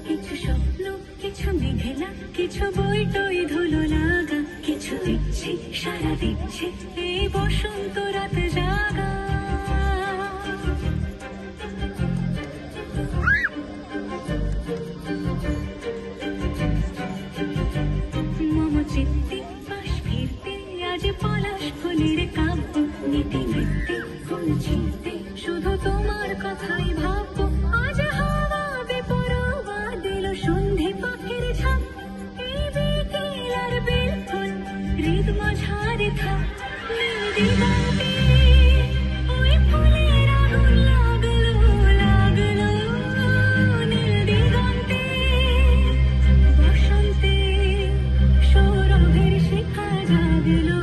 কিছু স্বপ্ন, কিছু মেঘেলা, কিছু বই টই ধুলো লাগা, কিছু দিচ্ছে সারা দিচ্ছে এই বসন্ত রাত জাগা। মম চিত্তে পাশ ফিরতে আজ পলাশ ফুলের কাব্য, নীতি নৃত্যে ফুল ছিঁড়তে শুধু তোমার কথাই ভাববো। আজ হাওয়া বেপরোয়া দিল সন্ধে পাখির ঝাঁক, এই বিকেল আর বেলফুল হৃদ মাঝারে থাক। নীল দিগন্তে ওই ফুলের আগুন লাগলো লাগলো, নীল দিগন্তে বসন্তে সৌরভের শিখা জাগলো।